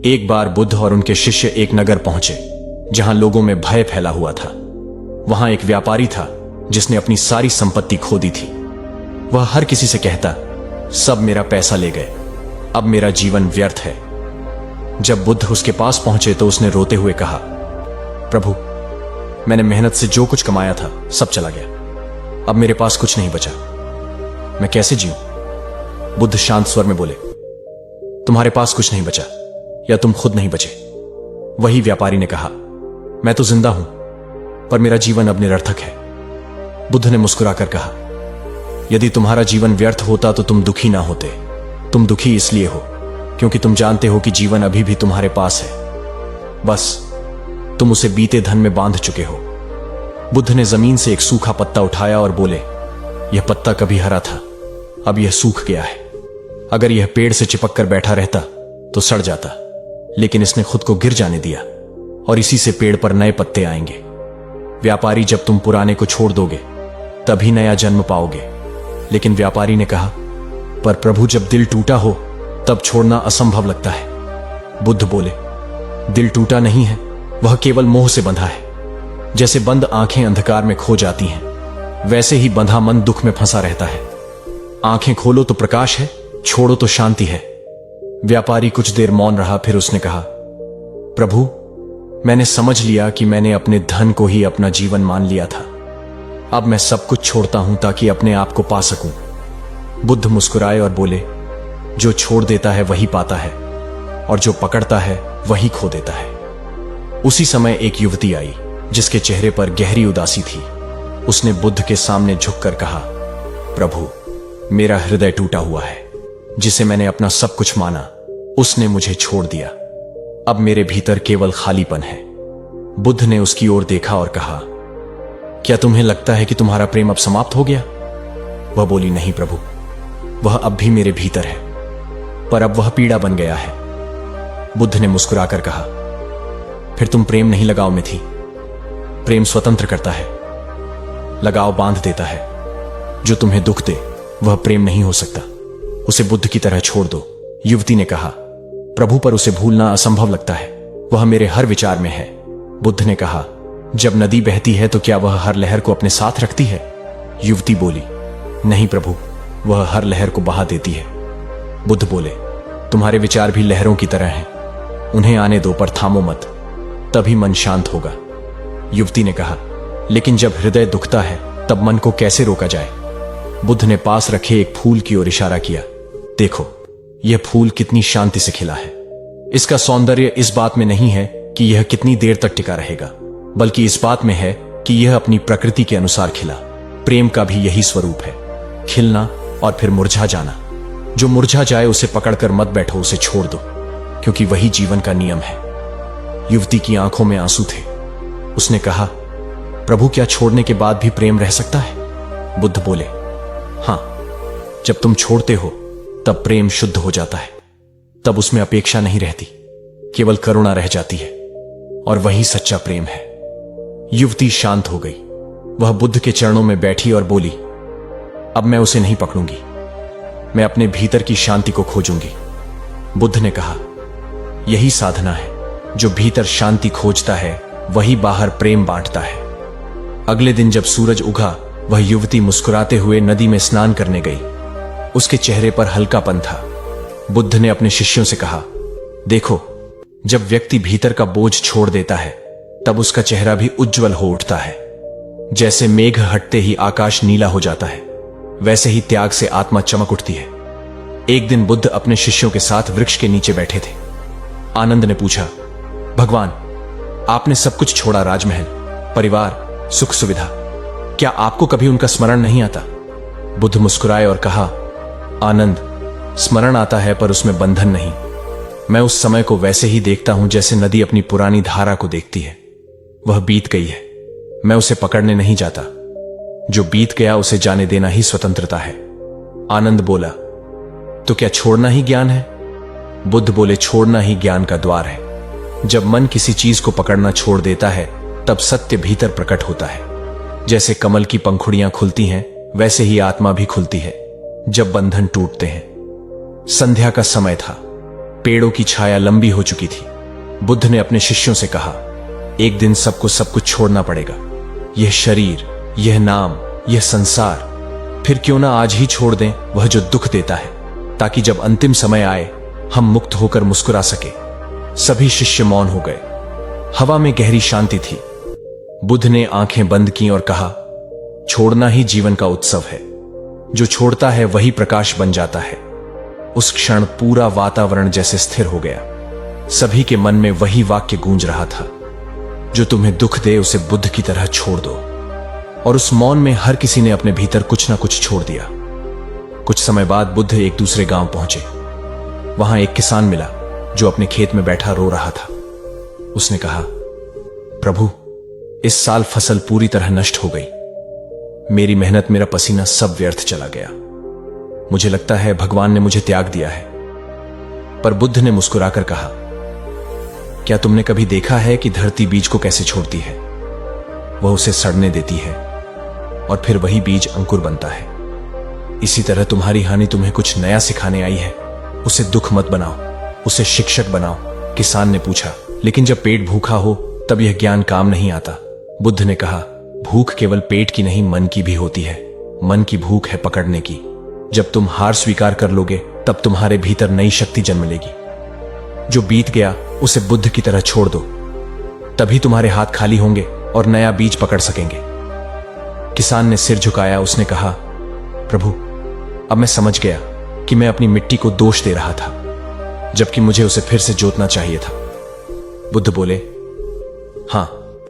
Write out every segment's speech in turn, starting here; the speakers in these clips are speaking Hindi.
एक बार बुद्ध और उनके शिष्य एक नगर पहुंचे जहां लोगों में भय फैला हुआ था। वहां एक व्यापारी था जिसने अपनी सारी संपत्ति खो दी थी। वह हर किसी से कहता, सब मेरा पैसा ले गए, अब मेरा जीवन व्यर्थ है। जब बुद्ध उसके पास पहुंचे तो उसने रोते हुए कहा, प्रभु, मैंने मेहनत से जो कुछ कमाया था सब चला गया, अब मेरे पास कुछ नहीं बचा, मैं कैसे जीऊं? बुद्ध शांत स्वर में बोले, तुम्हारे पास कुछ नहीं बचा या तुम खुद नहीं बचे। वही व्यापारी ने कहा, मैं तो जिंदा हूं पर मेरा जीवन अब निरर्थक है। बुद्ध ने मुस्कुराकर कहा, यदि तुम्हारा जीवन व्यर्थ होता तो तुम दुखी ना होते। तुम दुखी इसलिए हो क्योंकि तुम जानते हो कि जीवन अभी भी तुम्हारे पास है, बस तुम उसे बीते धन में बांध चुके हो। बुद्ध ने जमीन से एक सूखा पत्ता उठाया और बोले, यह पत्ता कभी हरा था, अब यह सूख गया है। अगर यह पेड़ से चिपक कर बैठा रहता तो सड़ जाता, लेकिन इसने खुद को गिर जाने दिया और इसी से पेड़ पर नए पत्ते आएंगे। व्यापारी, जब तुम पुराने को छोड़ दोगे तभी नया जन्म पाओगे। लेकिन व्यापारी ने कहा, पर प्रभु, जब दिल टूटा हो तब छोड़ना असंभव लगता है। बुद्ध बोले, दिल टूटा नहीं है, वह केवल मोह से बंधा है। जैसे बंद आंखें अंधकार में खो जाती हैं, वैसे ही बंधा मन दुख में फंसा रहता है। आंखें खोलो तो प्रकाश है, छोड़ो तो शांति है। व्यापारी कुछ देर मौन रहा, फिर उसने कहा, प्रभु, मैंने समझ लिया कि मैंने अपने धन को ही अपना जीवन मान लिया था। अब मैं सब कुछ छोड़ता हूं ताकि अपने आप को पा सकूं। बुद्ध मुस्कुराए और बोले, जो छोड़ देता है वही पाता है और जो पकड़ता है वही खो देता है। उसी समय एक युवती आई जिसके चेहरे पर गहरी उदासी थी। उसने बुद्ध के सामने झुककर कहा, प्रभु, मेरा हृदय टूटा हुआ है। जिसे मैंने अपना सब कुछ माना उसने मुझे छोड़ दिया। अब मेरे भीतर केवल खालीपन है। बुद्ध ने उसकी ओर देखा और कहा, क्या तुम्हें लगता है कि तुम्हारा प्रेम अब समाप्त हो गया? वह बोली, नहीं प्रभु, वह अब भी मेरे भीतर है, पर अब वह पीड़ा बन गया है। बुद्ध ने मुस्कुराकर कहा, फिर तुम प्रेम नहीं लगाव में थी। प्रेम स्वतंत्र करता है, लगाव बांध देता है। जो तुम्हें दुख दे वह प्रेम नहीं हो सकता, उसे बुद्ध की तरह छोड़ दो। युवती ने कहा, प्रभु, पर उसे भूलना असंभव लगता है, वह मेरे हर विचार में है। बुद्ध ने कहा, जब नदी बहती है तो क्या वह हर लहर को अपने साथ रखती है? युवती बोली, नहीं प्रभु, वह हर लहर को बहा देती है। बुद्ध बोले, तुम्हारे विचार भी लहरों की तरह हैं, उन्हें आने दो पर थामो मत, तभी मन शांत होगा। युवती ने कहा, लेकिन जब हृदय दुखता है तब मन को कैसे रोका जाए? बुद्ध ने पास रखे एक फूल की ओर इशारा किया, देखो, यह फूल कितनी शांति से खिला है। इसका सौंदर्य इस बात में नहीं है कि यह कितनी देर तक टिका रहेगा, बल्कि इस बात में है कि यह अपनी प्रकृति के अनुसार खिला। प्रेम का भी यही स्वरूप है, खिलना और फिर मुरझा जाना। जो मुरझा जाए उसे पकड़कर मत बैठो, उसे छोड़ दो, क्योंकि वही जीवन का नियम है। युवती की आंखों में आंसू थे। उसने कहा, प्रभु, क्या छोड़ने के बाद भी प्रेम रह सकता है? बुद्ध बोले, हां, जब तुम छोड़ते हो तब प्रेम शुद्ध हो जाता है। तब उसमें अपेक्षा नहीं रहती, केवल करुणा रह जाती है, और वही सच्चा प्रेम है। युवती शांत हो गई। वह बुद्ध के चरणों में बैठी और बोली, अब मैं उसे नहीं पकड़ूंगी, मैं अपने भीतर की शांति को खोजूंगी। बुद्ध ने कहा, यही साधना है। जो भीतर शांति खोजता है वही बाहर प्रेम बांटता है। अगले दिन जब सूरज उगा, वह युवती मुस्कुराते हुए नदी में स्नान करने गई। उसके चेहरे पर हल्कापन था। बुद्ध ने अपने शिष्यों से कहा, देखो, जब व्यक्ति भीतर का बोझ छोड़ देता है तब उसका चेहरा भी उज्जवल हो उठता है। जैसे मेघ हटते ही आकाश नीला हो जाता है, वैसे ही त्याग से आत्मा चमक उठती है। एक दिन बुद्ध अपने शिष्यों के साथ वृक्ष के नीचे बैठे थे। आनंद ने पूछा, भगवान, आपने सब कुछ छोड़ा, राजमहल, परिवार, सुख सुविधा, क्या आपको कभी उनका स्मरण नहीं आता? बुद्ध मुस्कुराए और कहा, आनंद, स्मरण आता है पर उसमें बंधन नहीं। मैं उस समय को वैसे ही देखता हूं जैसे नदी अपनी पुरानी धारा को देखती है। वह बीत गई है, मैं उसे पकड़ने नहीं जाता। जो बीत गया उसे जाने देना ही स्वतंत्रता है। आनंद बोला, तो क्या छोड़ना ही ज्ञान है? बुद्ध बोले, छोड़ना ही ज्ञान का द्वार है। जब मन किसी चीज को पकड़ना छोड़ देता है तब सत्य भीतर प्रकट होता है। जैसे कमल की पंखुड़ियां खुलती हैं, वैसे ही आत्मा भी खुलती है जब बंधन टूटते हैं। संध्या का समय था। पेड़ों की छाया लंबी हो चुकी थी। बुद्ध ने अपने शिष्यों से कहा, एक दिन सबको सब कुछ छोड़ना पड़ेगा, यह शरीर, यह नाम, यह संसार। फिर क्यों ना आज ही छोड़ दें वह जो दुख देता है, ताकि जब अंतिम समय आए हम मुक्त होकर मुस्कुरा सके। सभी शिष्य मौन हो गए। हवा में गहरी शांति थी। बुद्ध ने आंखें बंद की और कहा, छोड़ना ही जीवन का उत्सव है। जो छोड़ता है वही प्रकाश बन जाता है। उस क्षण पूरा वातावरण जैसे स्थिर हो गया। सभी के मन में वही वाक्य गूंज रहा था, जो तुम्हें दुख दे उसे बुद्ध की तरह छोड़ दो। और उस मौन में हर किसी ने अपने भीतर कुछ ना कुछ छोड़ दिया। कुछ समय बाद बुद्ध एक दूसरे गांव पहुंचे। वहां एक किसान मिला जो अपने खेत में बैठा रो रहा था। उसने कहा, प्रभु, इस साल फसल पूरी तरह नष्ट हो गई। मेरी मेहनत, मेरा पसीना सब व्यर्थ चला गया। मुझे लगता है भगवान ने मुझे त्याग दिया है। पर बुद्ध ने मुस्कुराकर कहा, क्या तुमने कभी देखा है कि धरती बीज को कैसे छोड़ती है? वह उसे सड़ने देती है और फिर वही बीज अंकुर बनता है। इसी तरह तुम्हारी हानि तुम्हें कुछ नया सिखाने आई है। उसे दुख मत बनाओ, उसे शिक्षक बनाओ। किसान ने पूछा, लेकिन जब पेट भूखा हो तब यह ज्ञान काम नहीं आता। बुद्ध ने कहा, भूख केवल पेट की नहीं, मन की भी होती है। मन की भूख है पकड़ने की। जब तुम हार स्वीकार कर लोगे तब तुम्हारे भीतर नई शक्ति जन्म लेगी। जो बीत गया उसे बुद्ध की तरह छोड़ दो, तभी तुम्हारे हाथ खाली होंगे और नया बीज पकड़ सकेंगे। किसान ने सिर झुकाया। उसने कहा, प्रभु, अब मैं समझ गया कि मैं अपनी मिट्टी को दोष दे रहा था, जबकि मुझे उसे फिर से जोतना चाहिए था। बुद्ध बोले, हां,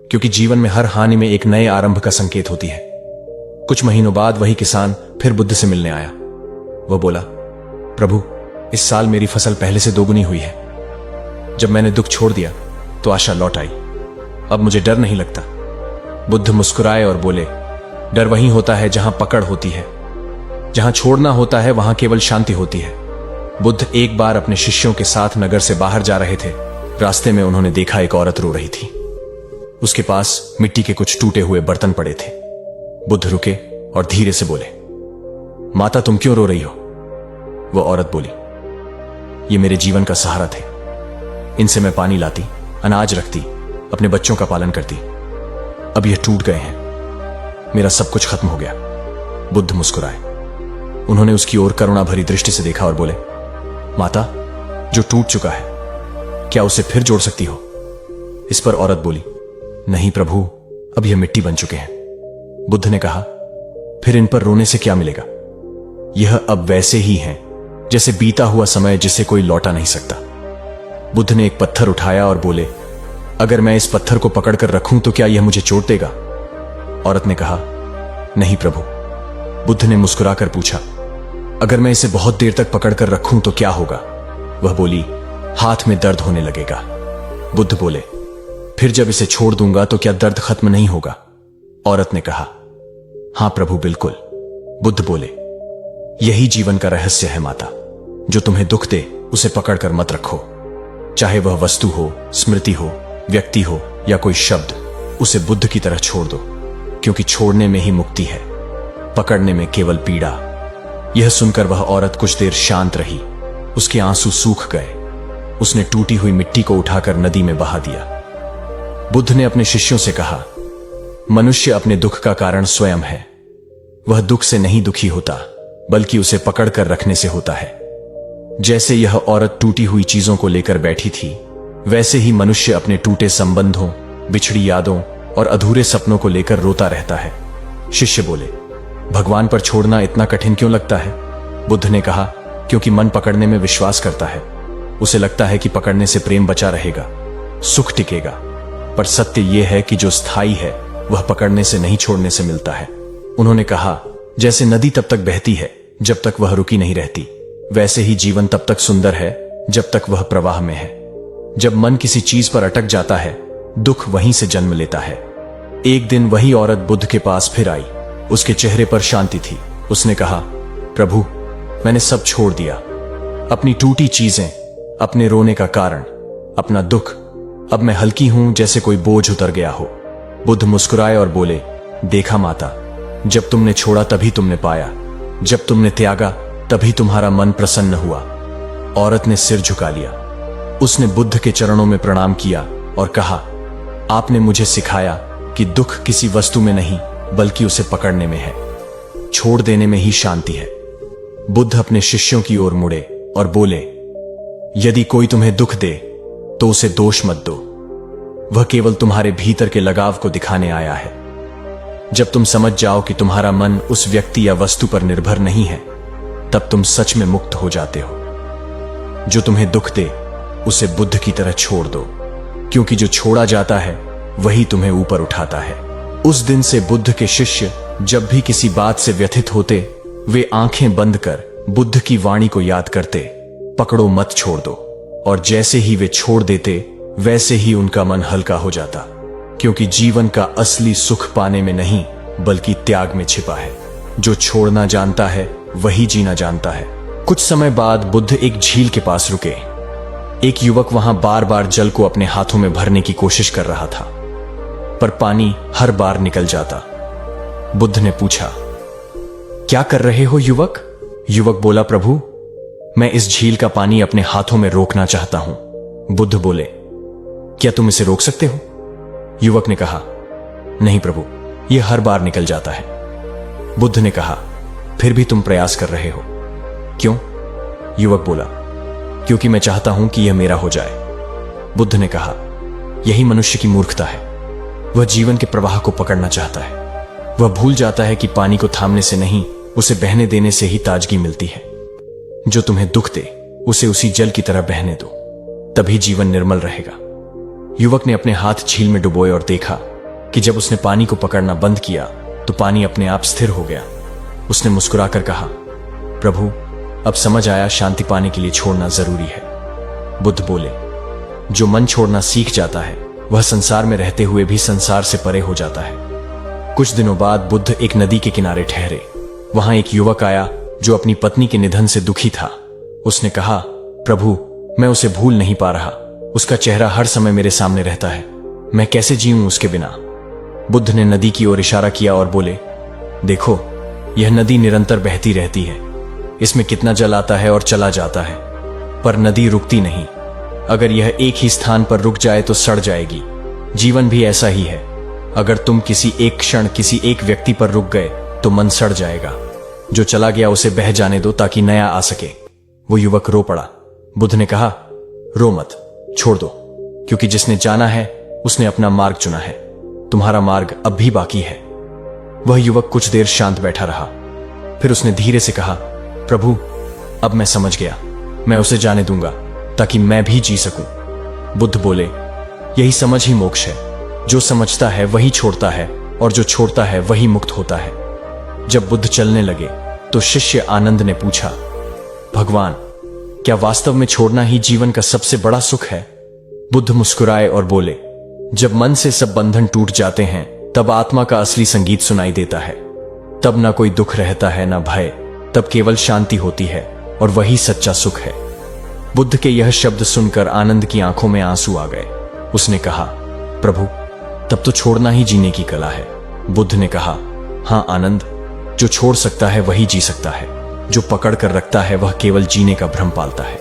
क्योंकि जीवन में हर हानि में एक नए आरंभ का संकेत होती है। कुछ महीनों बाद वही किसान फिर बुद्ध से मिलने आया। वह बोला, प्रभु, इस साल मेरी फसल पहले से दोगुनी हुई है। जब मैंने दुख छोड़ दिया तो आशा लौट आई। अब मुझे डर नहीं लगता। बुद्ध मुस्कुराए और बोले, डर वहीं होता है जहां पकड़ होती है। जहां छोड़ना होता है वहां केवल शांति होती है। बुद्ध एक बार अपने शिष्यों के साथ नगर से बाहर जा रहे थे। रास्ते में उन्होंने देखा एक औरत रो रही थी। उसके पास मिट्टी के कुछ टूटे हुए बर्तन पड़े थे। बुद्ध रुके और धीरे से बोले, माता, तुम क्यों रो रही हो? वह औरत बोली, ये मेरे जीवन का सहारा थे। इनसे मैं पानी लाती, अनाज रखती, अपने बच्चों का पालन करती। अब यह टूट गए हैं। मेरा सब कुछ खत्म हो गया। बुद्ध मुस्कुराए। उन्होंने उसकी ओर करुणा भरी दृष्टि से देखा और बोले, माता, जो टूट चुका है क्या उसे फिर जोड़ सकती हो? इस पर औरत बोली, नहीं प्रभु, अब यह मिट्टी बन चुके हैं। बुद्ध ने कहा, फिर इन पर रोने से क्या मिलेगा? यह अब वैसे ही हैं जैसे बीता हुआ समय जिसे कोई लौटा नहीं सकता। बुद्ध ने एक पत्थर उठाया और बोले, अगर मैं इस पत्थर को पकड़कर रखूं तो क्या यह मुझे चोट देगा? औरत ने कहा, नहीं प्रभु। बुद्ध ने मुस्कुराकर पूछा, अगर मैं इसे बहुत देर तक पकड़कर रखूं तो क्या होगा? वह बोली, हाथ में दर्द होने लगेगा। बुद्ध बोले, फिर जब इसे छोड़ दूंगा तो क्या दर्द खत्म नहीं होगा? औरत ने कहा, हां प्रभु, बिल्कुल। बुद्ध बोले, यही जीवन का रहस्य है माता। जो तुम्हें दुख दे उसे पकड़कर मत रखो। चाहे वह वस्तु हो, स्मृति हो, व्यक्ति हो या कोई शब्द, उसे बुद्ध की तरह छोड़ दो, क्योंकि छोड़ने में ही मुक्ति है, पकड़ने में केवल पीड़ा। यह सुनकर वह औरत कुछ देर शांत रही। उसके आंसू सूख गए। उसने टूटी हुई मिट्टी को उठाकर नदी में बहा दिया। बुद्ध ने अपने शिष्यों से कहा, मनुष्य अपने दुख का कारण स्वयं है। वह दुख से नहीं दुखी होता, बल्कि उसे पकड़कर रखने से होता है। जैसे यह औरत टूटी हुई चीजों को लेकर बैठी थी, वैसे ही मनुष्य अपने टूटे संबंधों, बिछड़ी यादों और अधूरे सपनों को लेकर रोता रहता है। शिष्य बोले, भगवान पर छोड़ना इतना कठिन क्यों लगता है? बुद्ध ने कहा, क्योंकि मन पकड़ने में विश्वास करता है। उसे लगता है कि पकड़ने से प्रेम बचा रहेगा, सुख टिकेगा। पर सत्य यह है कि जो स्थायी है वह पकड़ने से नहीं, छोड़ने से मिलता है। उन्होंने कहा, जैसे नदी तब तक बहती है जब तक वह रुकी नहीं रहती, वैसे ही जीवन तब तक सुंदर है जब तक वह प्रवाह में है। जब मन किसी चीज पर अटक जाता है, दुख वहीं से जन्म लेता है। एक दिन वही औरत बुद्ध के पास फिर आई। उसके चेहरे पर शांति थी। उसने कहा, प्रभु, मैंने सब छोड़ दिया, अपनी टूटी चीजें, अपने रोने का कारण, अपना दुख। अब मैं हल्की हूं, जैसे कोई बोझ उतर गया हो। बुद्ध मुस्कुराए और बोले, देखा माता, जब तुमने छोड़ा तभी तुमने पाया, जब तुमने त्यागा तभी तुम्हारा मन प्रसन्न हुआ। औरत ने सिर झुका लिया। उसने बुद्ध के चरणों में प्रणाम किया और कहा, आपने मुझे सिखाया कि दुख किसी वस्तु में नहीं बल्कि उसे पकड़ने में है, छोड़ देने में ही शांति है। बुद्ध अपने शिष्यों की ओर मुड़े और बोले, यदि कोई तुम्हें दुख दे तो उसे दोष मत दो, वह केवल तुम्हारे भीतर के लगाव को दिखाने आया है। जब तुम समझ जाओ कि तुम्हारा मन उस व्यक्ति या वस्तु पर निर्भर नहीं है, तब तुम सच में मुक्त हो जाते हो। जो तुम्हें दुख दे उसे बुद्ध की तरह छोड़ दो, क्योंकि जो छोड़ा जाता है वही तुम्हें ऊपर उठाता है। उस दिन से बुद्ध के शिष्य जब भी किसी बात से व्यथित होते, वे आंखें बंद कर बुद्ध की वाणी को याद करते, पकड़ो मत छोड़ दो, और जैसे ही वे छोड़ देते वैसे ही उनका मन हल्का हो जाता, क्योंकि जीवन का असली सुख पाने में नहीं बल्कि त्याग में छिपा है। जो छोड़ना जानता है वही जीना जानता है। कुछ समय बाद बुद्ध एक झील के पास रुके। एक युवक वहां बार बार जल को अपने हाथों में भरने की कोशिश कर रहा था, पर पानी हर बार निकल जाता। बुद्ध ने पूछा, क्या कर रहे हो युवक? युवक बोला, प्रभु, मैं इस झील का पानी अपने हाथों में रोकना चाहता हूं। बुद्ध बोले, क्या तुम इसे रोक सकते हो? युवक ने कहा, नहीं प्रभु, यह हर बार निकल जाता है। बुद्ध ने कहा, फिर भी तुम प्रयास कर रहे हो, क्यों? युवक बोला, क्योंकि मैं चाहता हूं कि यह मेरा हो जाए। बुद्ध ने कहा, यही मनुष्य की मूर्खता है। वह जीवन के प्रवाह को पकड़ना चाहता है। वह भूल जाता है कि पानी को थामने से नहीं, उसे बहने देने से ही ताजगी मिलती है। जो तुम्हें दुख दे उसे उसी जल की तरह बहने दो, तभी जीवन निर्मल रहेगा। युवक ने अपने हाथ झील में डुबोए और देखा कि जब उसने पानी को पकड़ना बंद किया तो पानी अपने आप स्थिर हो गया। उसने मुस्कुराकर कहा, प्रभु, अब समझ आया, शांति पाने के लिए छोड़ना जरूरी है। बुद्ध बोले, जो मन छोड़ना सीख जाता है वह संसार में रहते हुए भी संसार से परे हो जाता है। कुछ दिनों बाद बुद्ध एक नदी के किनारे ठहरे। वहां एक युवक आया जो अपनी पत्नी के निधन से दुखी था। उसने कहा, प्रभु, मैं उसे भूल नहीं पा रहा। उसका चेहरा हर समय मेरे सामने रहता है। मैं कैसे जीऊं उसके बिना? बुद्ध ने नदी की ओर इशारा किया और बोले, देखो, यह नदी निरंतर बहती रहती है। इसमें कितना जल आता है और चला जाता है, पर नदी रुकती नहीं। अगर यह एक ही स्थान पर रुक जाए तो सड़ जाएगी। जीवन भी ऐसा ही है। अगर तुम किसी एक क्षण किसी एक व्यक्ति पर रुक गए तो मन सड़ जाएगा। जो चला गया उसे बह जाने दो ताकि नया आ सके। वो युवक रो पड़ा। बुद्ध ने कहा, रो मत, छोड़ दो, क्योंकि जिसने जाना है उसने अपना मार्ग चुना है। तुम्हारा मार्ग अब भी बाकी है। वह युवक कुछ देर शांत बैठा रहा, फिर उसने धीरे से कहा, प्रभु, अब मैं समझ गया। मैं उसे जाने दूंगा ताकि मैं भी जी सकूं। बुद्ध बोले, यही समझ ही मोक्ष है। जो समझता है वही छोड़ता है, और जो छोड़ता है वही मुक्त होता है। जब बुद्ध चलने लगे तो शिष्य आनंद ने पूछा, भगवान, क्या वास्तव में छोड़ना ही जीवन का सबसे बड़ा सुख है? बुद्ध मुस्कुराए और बोले, जब मन से सब बंधन टूट जाते हैं तब आत्मा का असली संगीत सुनाई देता है। तब ना कोई दुख रहता है ना भय, तब केवल शांति होती है, और वही सच्चा सुख है। बुद्ध के यह शब्द सुनकर आनंद की आंखों में आंसू आ गए। उसने कहा, प्रभु, तब तो छोड़ना ही जीने की कला है। बुद्ध ने कहा, हां आनंद, जो छोड़ सकता है वही जी सकता है। जो पकड़ कर रखता है वह केवल जीने का भ्रम पालता है।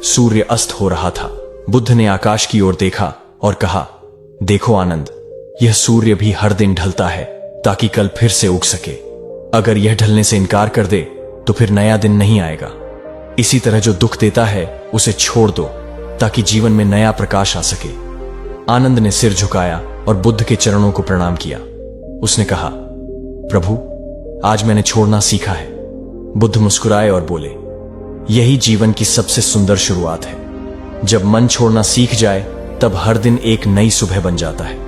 सूर्य अस्त हो रहा था। बुद्ध ने आकाश की ओर देखा और कहा, देखो आनंद, यह सूर्य भी हर दिन ढलता है ताकि कल फिर से उग सके। अगर यह ढलने से इनकार कर दे तो फिर नया दिन नहीं आएगा। इसी तरह जो दुख देता है उसे छोड़ दो ताकि जीवन में नया प्रकाश आ सके। आनंद ने सिर झुकाया और बुद्ध के चरणों को प्रणाम किया। उसने कहा, प्रभु, आज मैंने छोड़ना सीखा है। बुद्ध मुस्कुराए और बोले, यही जीवन की सबसे सुंदर शुरुआत है। जब मन छोड़ना सीख जाए तब हर दिन एक नई सुबह बन जाता है।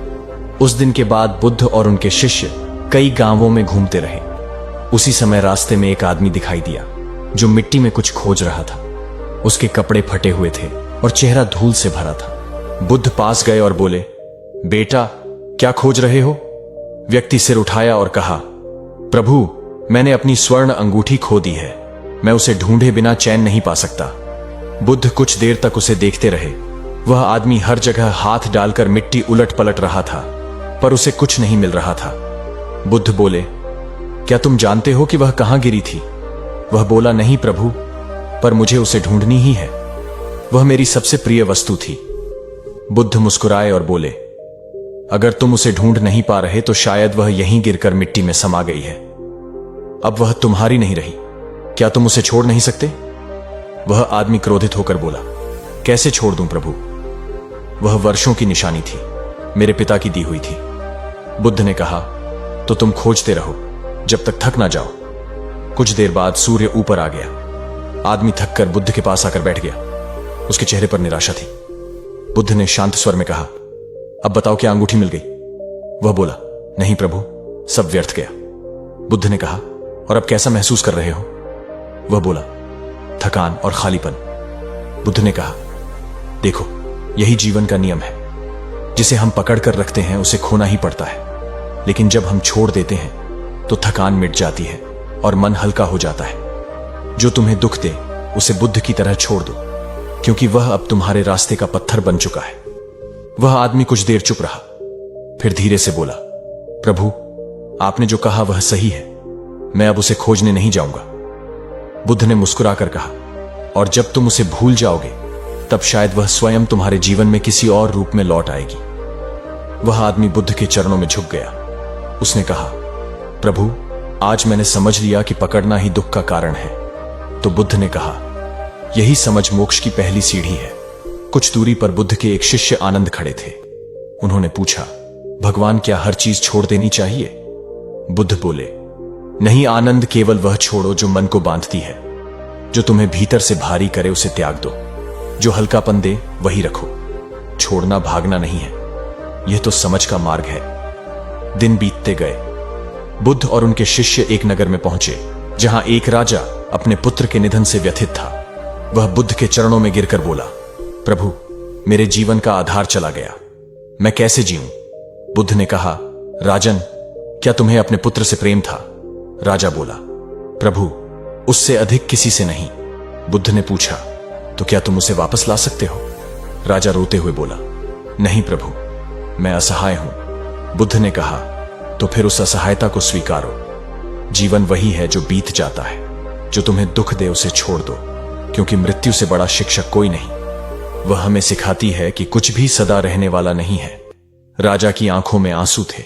उस दिन के बाद बुद्ध और उनके शिष्य कई गांवों में घूमते रहे। उसी समय रास्ते में एक आदमी दिखाई दिया जो मिट्टी में कुछ खोज रहा था। उसके कपड़े फटे हुए थे और चेहरा धूल से भरा था। बुद्ध पास गए और बोले, बेटा, क्या खोज रहे हो? व्यक्ति सिर उठाया और कहा, प्रभु, मैंने अपनी स्वर्ण अंगूठी खो दी है। मैं उसे ढूंढे बिना चैन नहीं पा सकता। बुद्ध कुछ देर तक उसे देखते रहे। वह आदमी हर जगह हाथ डालकर मिट्टी उलट पलट रहा था, पर उसे कुछ नहीं मिल रहा था। बुद्ध बोले, क्या तुम जानते हो कि वह कहां गिरी थी? वह बोला, नहीं प्रभु, पर मुझे उसे ढूंढनी ही है। वह मेरी सबसे प्रिय वस्तु थी। बुद्ध मुस्कुराए और बोले, अगर तुम उसे ढूंढ नहीं पा रहे तो शायद वह यहीं गिरकर मिट्टी में समा गई है। अब वह तुम्हारी नहीं रही। क्या तुम उसे छोड़ नहीं सकते? वह आदमी क्रोधित होकर बोला, कैसे छोड़ दूं प्रभु? वह वर्षों की निशानी थी, मेरे पिता की दी हुई थी। बुद्ध ने कहा, तो तुम खोजते रहो जब तक थक ना जाओ। कुछ देर बाद सूर्य ऊपर आ गया। आदमी थककर बुद्ध के पास आकर बैठ गया। उसके चेहरे पर निराशा थी। बुद्ध ने शांत स्वर में कहा, अब बताओ क्या अंगूठी मिल गई? वह बोला, नहीं प्रभु, सब व्यर्थ गया। बुद्ध ने कहा, और अब कैसा महसूस कर रहे हो? वह बोला, थकान और खालीपन। बुद्ध ने कहा, देखो, यही जीवन का नियम है। जिसे हम पकड़ कर रखते हैं उसे खोना ही पड़ता है, लेकिन जब हम छोड़ देते हैं तो थकान मिट जाती है और मन हल्का हो जाता है। जो तुम्हें दुख दे उसे बुद्ध की तरह छोड़ दो, क्योंकि वह अब तुम्हारे रास्ते का पत्थर बन चुका है। वह आदमी कुछ देर चुप रहा, फिर धीरे से बोला, प्रभु, आपने जो कहा वह सही है। मैं अब उसे खोजने नहीं जाऊंगा। बुद्ध ने मुस्कुराकर कहा, और जब तुम उसे भूल जाओगे तब शायद वह स्वयं तुम्हारे जीवन में किसी और रूप में लौट आएगी। वह आदमी बुद्ध के चरणों में झुक गया। उसने कहा, प्रभु, आज मैंने समझ लिया कि पकड़ना ही दुख का कारण है। तो बुद्ध ने कहा, यही समझ मोक्ष की पहली सीढ़ी है। कुछ दूरी पर बुद्ध के एक शिष्य आनंद खड़े थे। उन्होंने पूछा, भगवान, क्या हर चीज छोड़ देनी चाहिए? बुद्ध बोले, नहीं आनंद, केवल वह छोड़ो जो मन को बांधती है। जो तुम्हें भीतर से भारी करे उसे त्याग दो। जो हल्कापन दे वही रखो। छोड़ना भागना नहीं है, यह तो समझ का मार्ग है। दिन बीतते गए। बुद्ध और उनके शिष्य एक नगर में पहुंचे जहां एक राजा अपने पुत्र के निधन से व्यथित था। वह बुद्ध के चरणों में गिरकर बोला, प्रभु, मेरे जीवन का आधार चला गया, मैं कैसे जीऊं? बुद्ध ने कहा, राजन, क्या तुम्हें अपने पुत्र से प्रेम था? राजा बोला, प्रभु, उससे अधिक किसी से नहीं। बुद्ध ने पूछा, तो क्या तुम उसे वापस ला सकते हो? राजा रोते हुए बोला, नहीं प्रभु, मैं असहाय हूं। बुद्ध ने कहा, तो फिर उस असहायता को स्वीकारो। जीवन वही है जो बीत जाता है। जो तुम्हें दुख दे उसे छोड़ दो, क्योंकि मृत्यु से बड़ा शिक्षक कोई नहीं। वह हमें सिखाती है कि कुछ भी सदा रहने वाला नहीं है। राजा की आंखों में आंसू थे।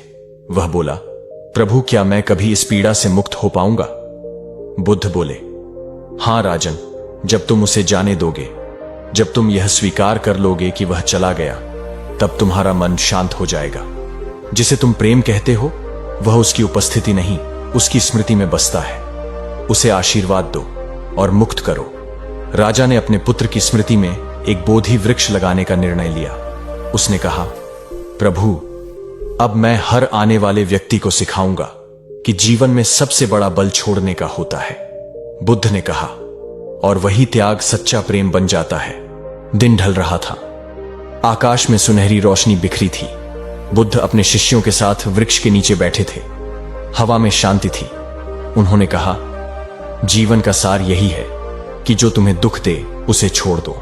वह बोला, प्रभु, क्या मैं कभी इस पीड़ा से मुक्त हो पाऊंगा? बुद्ध बोले, हां राजन, जब तुम उसे जाने दोगे, जब तुम यह स्वीकार कर लोगे कि वह चला गया, तब तुम्हारा मन शांत हो जाएगा। जिसे तुम प्रेम कहते हो वह उसकी उपस्थिति नहीं, उसकी स्मृति में बसता है। उसे आशीर्वाद दो और मुक्त करो। राजा ने अपने पुत्र की स्मृति में एक बोधि वृक्ष लगाने का निर्णय लिया। उसने कहा, प्रभु, अब मैं हर आने वाले व्यक्ति को सिखाऊंगा कि जीवन में सबसे बड़ा बल छोड़ने का होता है। बुद्ध ने कहा, और वही त्याग सच्चा प्रेम बन जाता है। दिन ढल रहा था। आकाश में सुनहरी रोशनी बिखरी थी। बुद्ध अपने शिष्यों के साथ वृक्ष के नीचे बैठे थे। हवा में शांति थी। उन्होंने कहा, जीवन का सार यही है कि जो तुम्हें दुख दे उसे छोड़ दो।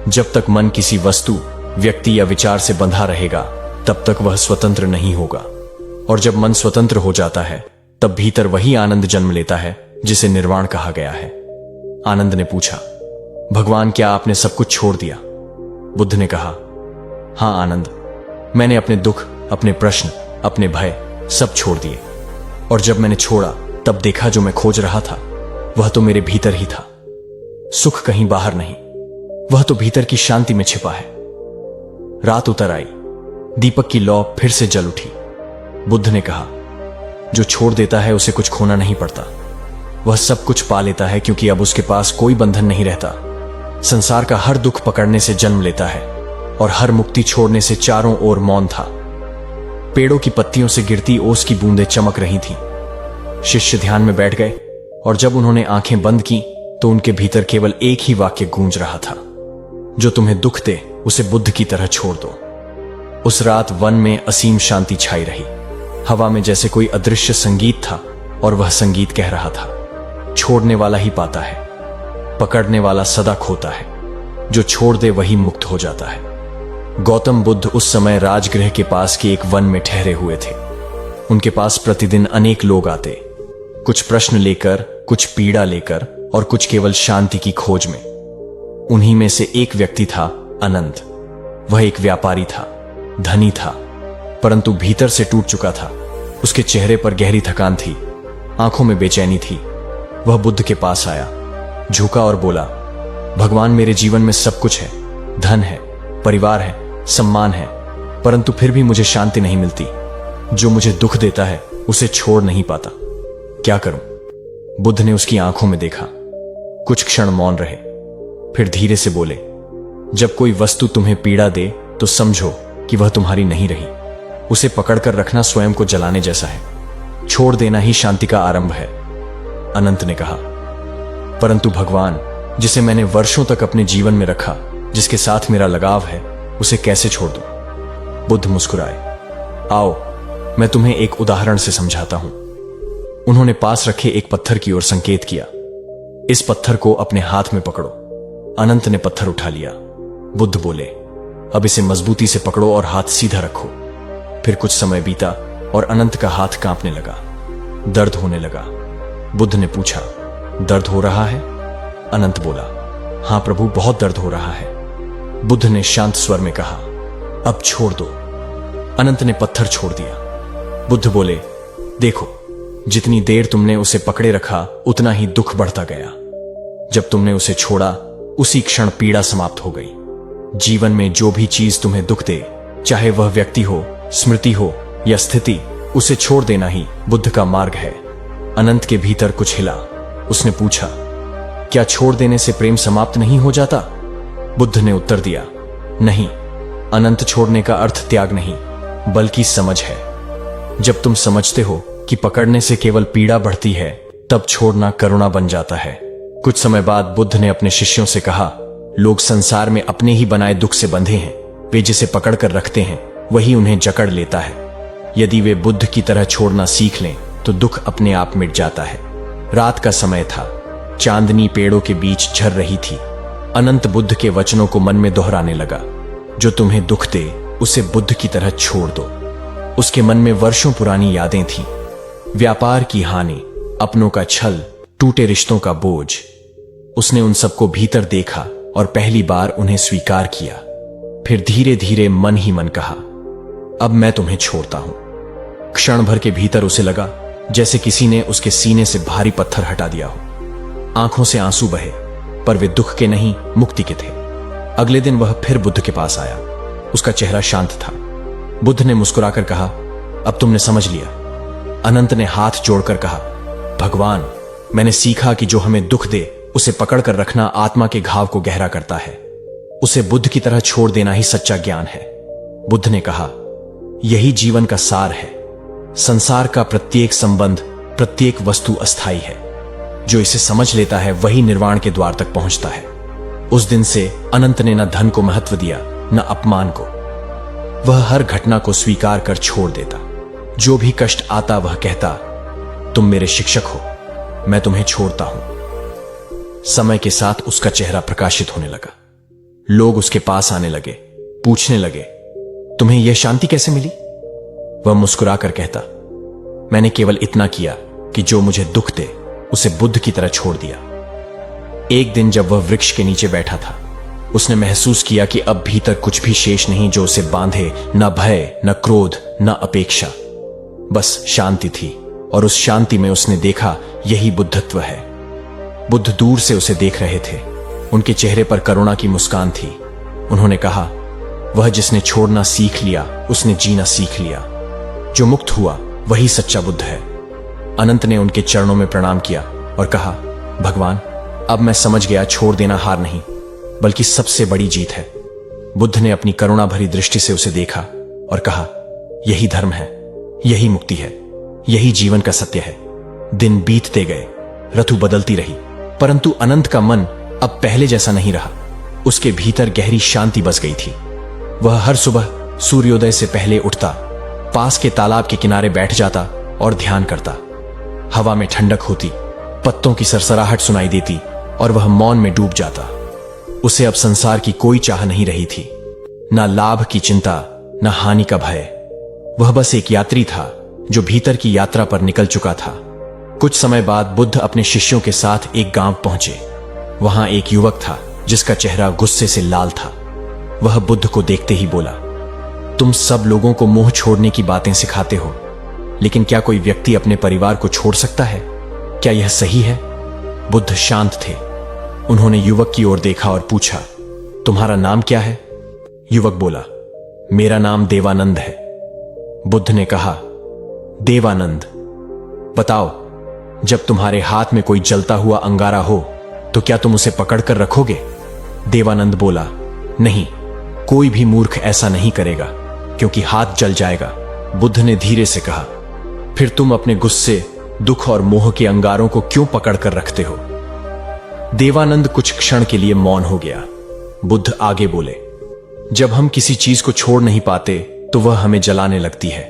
जब तक मन किसी वस्तु, व्यक्ति या विचार से बंधा रहेगा तब तक वह स्वतंत्र नहीं होगा। और जब मन स्वतंत्र हो जाता है तब भीतर वही आनंद जन्म लेता है जिसे निर्वाण कहा गया है। आनंद ने पूछा, भगवान, क्या आपने सब कुछ छोड़ दिया? बुद्ध ने कहा, हां आनंद, मैंने अपने दुख, अपने प्रश्न, अपने भय सब छोड़ दिए। और जब मैंने छोड़ा तब देखा जो मैं खोज रहा था वह तो मेरे भीतर ही था। सुख कहीं बाहर नहीं, वह तो भीतर की शांति में छिपा है। रात उतर आई। दीपक की लौ फिर से जल उठी। बुद्ध ने कहा, जो छोड़ देता है उसे कुछ खोना नहीं पड़ता। वह सब कुछ पा लेता है, क्योंकि अब उसके पास कोई बंधन नहीं रहता। संसार का हर दुख पकड़ने से जन्म लेता है और हर मुक्ति छोड़ने से चारों ओर मौन था। पेड़ों की पत्तियों से गिरती ओस की बूंदें चमक रही थीं। शिष्य ध्यान में बैठ गए और जब उन्होंने आंखें बंद की तो उनके भीतर केवल एक ही वाक्य गूंज रहा था, जो तुम्हें दुख दे उसे बुद्ध की तरह छोड़ दो। उस रात वन में असीम शांति छाई रही। हवा में जैसे कोई अदृश्य संगीत था और वह संगीत कह रहा था, छोड़ने वाला ही पाता है, पकड़ने वाला सदा खोता है, जो छोड़ दे वही मुक्त हो जाता है। गौतम बुद्ध उस समय राजगृह के पास के एक वन में ठहरे हुए थे। उनके पास प्रतिदिन अनेक लोग आते, कुछ प्रश्न लेकर, कुछ पीड़ा लेकर और कुछ केवल शांति की खोज में। उन्हीं में से एक व्यक्ति था अनंत। वह एक व्यापारी था, धनी था, परंतु भीतर से टूट चुका था। उसके चेहरे पर गहरी थकान थी, आंखों में बेचैनी थी। वह बुद्ध के पास आया, झुका और बोला, भगवान, मेरे जीवन में सब कुछ है, धन है, परिवार है, सम्मान है, परंतु फिर भी मुझे शांति नहीं मिलती। जो मुझे दुख देता है उसे छोड़ नहीं पाता। क्या करूं? बुद्ध ने उसकी आंखों में देखा, कुछ क्षण मौन रहे, फिर धीरे से बोले, जब कोई वस्तु तुम्हें पीड़ा दे तो समझो कि वह तुम्हारी नहीं रही। उसे पकड़कर रखना स्वयं को जलाने जैसा है। छोड़ देना ही शांति का आरंभ है। अनंत ने कहा, परंतु भगवान, जिसे मैंने वर्षों तक अपने जीवन में रखा, जिसके साथ मेरा लगाव है, उसे कैसे छोड़ दूं? बुद्ध मुस्कुराए। आओ, मैं तुम्हें एक उदाहरण से समझाता हूं। उन्होंने पास रखे एक पत्थर की ओर संकेत किया। इस पत्थर को अपने हाथ में पकड़ो। अनंत ने पत्थर उठा लिया। बुद्ध बोले, अब इसे मजबूती से पकड़ो और हाथ सीधा रखो। फिर कुछ समय बीता और अनंत का हाथ कांपने लगा, दर्द होने लगा। बुद्ध ने पूछा, दर्द हो रहा है? अनंत बोला, हां प्रभु, बहुत दर्द हो रहा है। बुद्ध ने शांत स्वर में कहा, अब छोड़ दो। अनंत ने पत्थर छोड़ दिया। बुद्ध बोले, देखो, जितनी देर तुमने उसे पकड़े रखा उतना ही दुख बढ़ता गया। जब तुमने उसे छोड़ा, उसी क्षण पीड़ा समाप्त हो गई। जीवन में जो भी चीज तुम्हें दुख दे, चाहे वह व्यक्ति हो, स्मृति हो या स्थिति, उसे छोड़ देना ही बुद्ध का मार्ग है। अनंत के भीतर कुछ हिला। उसने पूछा, क्या छोड़ देने से प्रेम समाप्त नहीं हो जाता? बुद्ध ने उत्तर दिया, नहीं, अनंत छोड़ने का अर्थ त्याग नहीं, बल्कि समझ है। जब तुम समझते हो कि पकड़ने से केवल पीड़ा बढ़ती है, तब छोड़ना करुणा बन जाता है। कुछ समय बाद बुद्ध ने अपने शिष्यों से कहा, लोग संसार में अपने ही बनाए दुख से बंधे हैं। वे जिसे पकड़कर रखते हैं वही उन्हें जकड़ लेता है। यदि वे बुद्ध की तरह छोड़ना सीख लें तो दुख अपने आप मिट जाता है। रात का समय था, चांदनी पेड़ों के बीच झर रही थी। अनंत बुद्ध के वचनों को मन में दोहराने लगा, जो तुम्हें दुख दे उसे बुद्ध की तरह छोड़ दो। उसके मन में वर्षों पुरानी यादें थीं, व्यापार की हानि, अपनों का छल, टूटे रिश्तों का बोझ। उसने उन सबको भीतर देखा और पहली बार उन्हें स्वीकार किया। फिर धीरे धीरे मन ही मन कहा, अब मैं तुम्हें छोड़ता हूं। क्षण भर के भीतर उसे लगा जैसे किसी ने उसके सीने से भारी पत्थर हटा दिया हो। आंखों से आंसू बहे, पर वे दुख के नहीं, मुक्ति के थे। अगले दिन वह फिर बुद्ध के पास आया। उसका चेहरा शांत था। बुद्ध ने मुस्कुराकर कहा, अब तुमने समझ लिया। अनंत ने हाथ जोड़कर कहा, भगवान, मैंने सीखा कि जो हमें दुख दे उसे पकड़कर रखना आत्मा के घाव को गहरा करता है। उसे बुद्ध की तरह छोड़ देना ही सच्चा ज्ञान है। बुद्ध ने कहा, यही जीवन का सार है। संसार का प्रत्येक संबंध, प्रत्येक वस्तु अस्थाई है। जो इसे समझ लेता है वही निर्वाण के द्वार तक पहुंचता है। उस दिन से अनंत ने न धन को महत्व दिया, न अपमान को। वह हर घटना को स्वीकार कर छोड़ देता। जो भी कष्ट आता वह कहता, तुम मेरे शिक्षक हो, मैं तुम्हें छोड़ता हूं। समय के साथ उसका चेहरा प्रकाशित होने लगा। लोग उसके पास आने लगे, पूछने लगे, तुम्हें यह शांति कैसे मिली? वह मुस्कुराकर कहता, मैंने केवल इतना किया कि जो मुझे दुख दे उसे बुद्ध की तरह छोड़ दिया। एक दिन जब वह वृक्ष के नीचे बैठा था, उसने महसूस किया कि अब भीतर कुछ भी शेष नहीं जो उसे बांधे, न भय, न क्रोध, न अपेक्षा, बस शांति थी। और उस शांति में उसने देखा, यही बुद्धत्व है। बुद्ध दूर से उसे देख रहे थे। उनके चेहरे पर करुणा की मुस्कान थी। उन्होंने कहा, वह जिसने छोड़ना सीख लिया उसने जीना सीख लिया। जो मुक्त हुआ वही सच्चा बुद्ध है। अनंत ने उनके चरणों में प्रणाम किया और कहा, भगवान, अब मैं समझ गया, छोड़ देना हार नहीं बल्कि सबसे बड़ी जीत है। बुद्ध ने अपनी करुणा भरी दृष्टि से उसे देखा और कहा, यही धर्म है, यही मुक्ति है, यही जीवन का सत्य है। दिन बीतते गए, ऋतु बदलती रही, परंतु अनंत का मन अब पहले जैसा नहीं रहा। उसके भीतर गहरी शांति बस गई थी। वह हर सुबह सूर्योदय से पहले उठता, पास के तालाब के किनारे बैठ जाता और ध्यान करता। हवा में ठंडक होती, पत्तों की सरसराहट सुनाई देती और वह मौन में डूब जाता। उसे अब संसार की कोई चाह नहीं रही थी, ना लाभ की चिंता, ना हानि का भय। वह बस एक यात्री था जो भीतर की यात्रा पर निकल चुका था। कुछ समय बाद बुद्ध अपने शिष्यों के साथ एक गांव पहुंचे। वहां एक युवक था जिसका चेहरा गुस्से से लाल था। वह बुद्ध को देखते ही बोला, तुम सब लोगों को मोह छोड़ने की बातें सिखाते हो, लेकिन क्या कोई व्यक्ति अपने परिवार को छोड़ सकता है? क्या यह सही है? बुद्ध शांत थे। उन्होंने युवक की ओर देखा और पूछा, तुम्हारा नाम क्या है? युवक बोला, मेरा नाम देवानंद है। बुद्ध ने कहा, देवानंद, बताओ, जब तुम्हारे हाथ में कोई जलता हुआ अंगारा हो तो क्या तुम उसे पकड़कर रखोगे? देवानंद बोला, नहीं, कोई भी मूर्ख ऐसा नहीं करेगा, क्योंकि हाथ जल जाएगा। बुद्ध ने धीरे से कहा, फिर तुम अपने गुस्से, दुख और मोह के अंगारों को क्यों पकड़कर रखते हो? देवानंद कुछ क्षण के लिए मौन हो गया। बुद्ध आगे बोले, जब हम किसी चीज को छोड़ नहीं पाते तो वह हमें जलाने लगती है,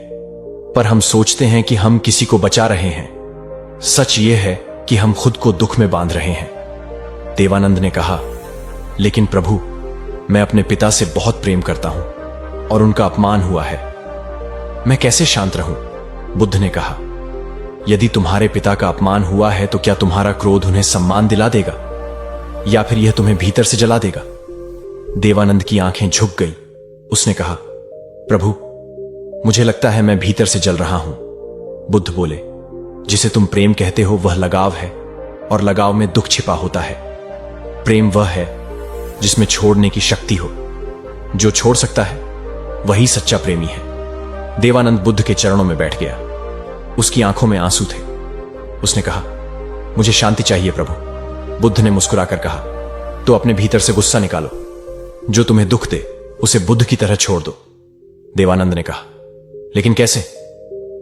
पर हम सोचते हैं कि हम किसी को बचा रहे हैं। सच यह है कि हम खुद को दुख में बांध रहे हैं। देवानंद ने कहा, लेकिन प्रभु, मैं अपने पिता से बहुत प्रेम करता हूं और उनका अपमान हुआ है, मैं कैसे शांत रहूं? बुद्ध ने कहा, यदि तुम्हारे पिता का अपमान हुआ है तो क्या तुम्हारा क्रोध उन्हें सम्मान दिला देगा, या फिर यह तुम्हें भीतर से जला देगा? देवानंद की आंखें झुक गई। उसने कहा, प्रभु, मुझे लगता है मैं भीतर से जल रहा हूं। बुद्ध बोले, जिसे तुम प्रेम कहते हो वह लगाव है, और लगाव में दुख छिपा होता है। प्रेम वह है जिसमें छोड़ने की शक्ति हो। जो छोड़ सकता है वही सच्चा प्रेमी है। देवानंद बुद्ध के चरणों में बैठ गया। उसकी आंखों में आंसू थे। उसने कहा, मुझे शांति चाहिए प्रभु। बुद्ध ने मुस्कुराकर कहा, तो अपने भीतर से गुस्सा निकालो। जो तुम्हें दुख दे उसे बुद्ध की तरह छोड़ दो। देवानंद ने कहा, लेकिन कैसे?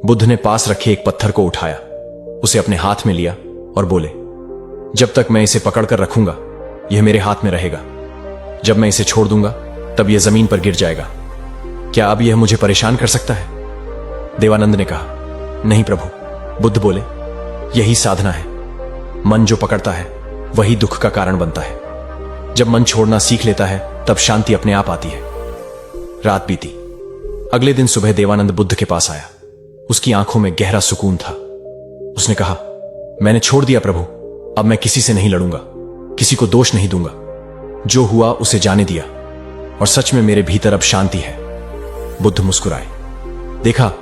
बुद्ध ने पास रखे एक पत्थर को उठाया, उसे अपने हाथ में लिया और बोले, जब तक मैं इसे पकड़कर रखूंगा यह मेरे हाथ में रहेगा। जब मैं इसे छोड़ दूंगा तब यह जमीन पर गिर जाएगा। क्या अब यह मुझे परेशान कर सकता है? देवानंद ने कहा, नहीं प्रभु। बुद्ध बोले, यही साधना है। मन जो पकड़ता है वही दुख का कारण बनता है। जब मन छोड़ना सीख लेता है तब शांति अपने आप आती है। रात बीती। अगले दिन सुबह देवानंद बुद्ध के पास आया। उसकी आंखों में गहरा सुकून था। उसने कहा, मैंने छोड़ दिया प्रभु, अब मैं किसी से नहीं लड़ूंगा, किसी को दोष नहीं दूंगा। जो हुआ उसे जाने दिया, और सच में मेरे भीतर अब शांति है। बुद्ध मुस्कुराए। देखा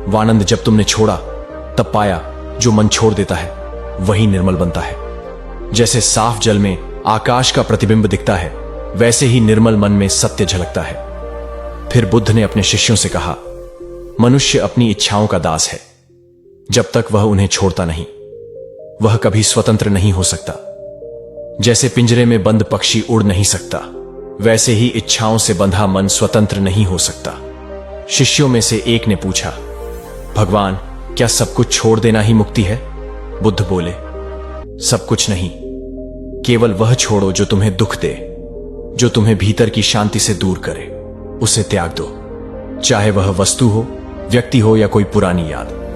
वानंद, जब तुमने छोड़ा तब पाया जो मन छोड़ देता है वही निर्मल बनता है। जैसे साफ जल में आकाश का प्रतिबिंब दिखता है, वैसे ही निर्मल मन में सत्य झलकता है। फिर बुद्ध ने अपने शिष्यों से कहा, मनुष्य अपनी इच्छाओं का दास है। जब तक वह उन्हें छोड़ता नहीं वह कभी स्वतंत्र नहीं हो सकता। जैसे पिंजरे में बंद पक्षी उड़ नहीं सकता, वैसे ही इच्छाओं से बंधा मन स्वतंत्र नहीं हो सकता। शिष्यों में से एक ने पूछा, भगवान, क्या सब कुछ छोड़ देना ही मुक्ति है? बुद्ध बोले, सब कुछ नहीं, केवल वह छोड़ो जो तुम्हें दुख दे, जो तुम्हें भीतर की शांति से दूर करे, उसे त्याग दो। चाहे वह वस्तु हो, व्यक्ति हो या कोई पुरानी याद।